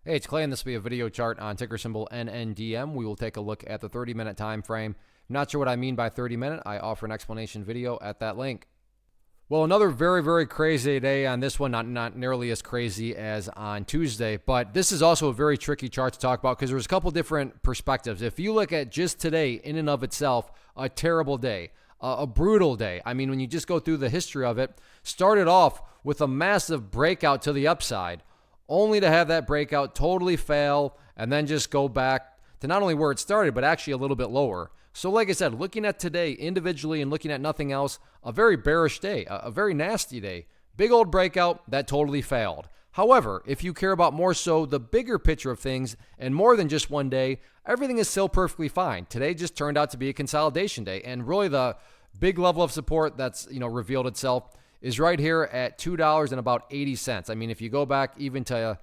Hey, it's Clay, and this will be a video chart on ticker symbol NNDM. We will take a look at the 30-minute time frame. Not sure what I mean by 30-minute. I offer an explanation video at that link. Well, another very crazy day on this one. Not nearly as crazy as on Tuesday, but this is also a very tricky chart to talk about because there's a couple different perspectives. If you look at just today in and of itself, a terrible day, a brutal day. I mean, when you just go through the history of it, started off with a massive breakout to the upside, only to have that breakout totally fail and then just go back to not only where it started, but actually a little bit lower. So like I said, looking at today individually and looking at nothing else, a very bearish day, a very nasty day. Big old breakout that totally failed. However, if you care about more so the bigger picture of things and more than just one day, everything is still perfectly fine. Today just turned out to be a consolidation day, and really the big level of support that's revealed itself is right here at $2 and about 80 cents. I mean, if you go back even to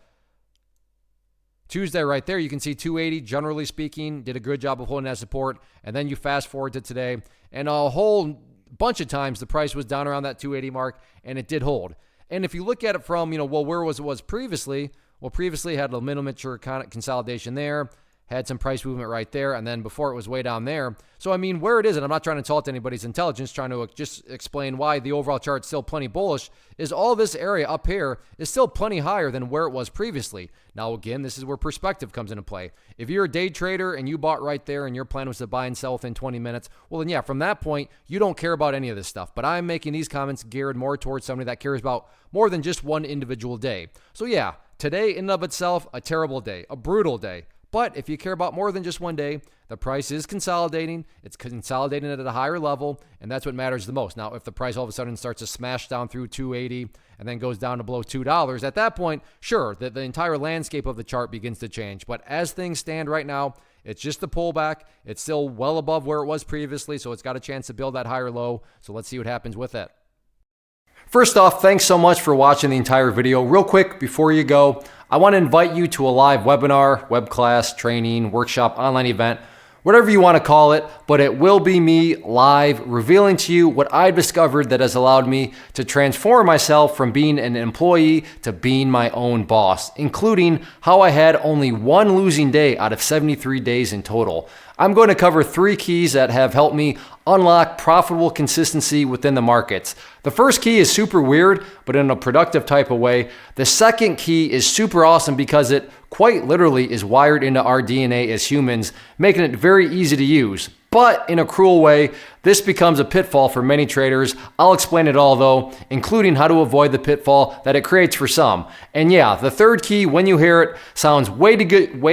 Tuesday right there, you can see 280, generally speaking, did a good job of holding that support. And then you fast forward to today, and a whole bunch of times the price was down around that 280 mark, and it did hold. And if you look at it from, where it was previously? Well, previously had a miniature consolidation there, had some price movement right there, and then before it was way down there. So, I mean, where it is, and I'm not trying to insult anybody's intelligence, trying to just explain why the overall chart's still plenty bullish, is all this area up here is still plenty higher than where it was previously. Now, again, this is where perspective comes into play. If you're a day trader and you bought right there and your plan was to buy and sell within 20 minutes, well, then yeah, from that point, you don't care about any of this stuff. But I'm making these comments geared more towards somebody that cares about more than just one individual day. So yeah, today in and of itself, a terrible day, a brutal day. But if you care about more than just one day, the price is consolidating. It's consolidating at a higher level, and that's what matters the most. Now, if the price all of a sudden starts to smash down through 280 and then goes down to below $2, at that point, sure, the entire landscape of the chart begins to change. But as things stand right now, it's just the pullback. It's still well above where it was previously, so it's got a chance to build that higher low. So let's see what happens with it. First off, thanks so much for watching the entire video. Real quick, before you go, I want to invite you to a live webinar, web class, training, workshop, online event, whatever you want to call it, but it will be me live revealing to you what I've discovered that has allowed me to transform myself from being an employee to being my own boss, including how I had only one losing day out of 73 days in total. I'm going to cover 3 keys that have helped me unlock profitable consistency within the markets. The first key is super weird, but in a productive type of way. The second key is super awesome because it quite literally is wired into our DNA as humans, making it very easy to use. But in a cruel way, this becomes a pitfall for many traders. I'll explain it all though, including how to avoid the pitfall that it creates for some. And yeah, the third key, when you hear it, sounds way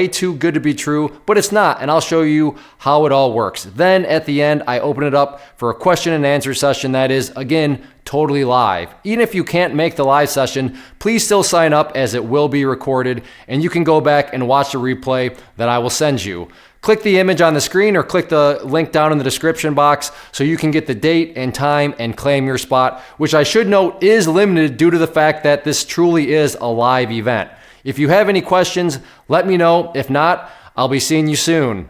too good to be true, but it's not, and I'll show you how it all works. Then at the end, I open it up for a question and answer session that is, again, totally live. Even if you can't make the live session, please still sign up as it will be recorded, and you can go back and watch the replay that I will send you. Click the image on the screen or click the link down in the description box so you can get the date and time and claim your spot, which I should note is limited due to the fact that this truly is a live event. If you have any questions, let me know. If not, I'll be seeing you soon.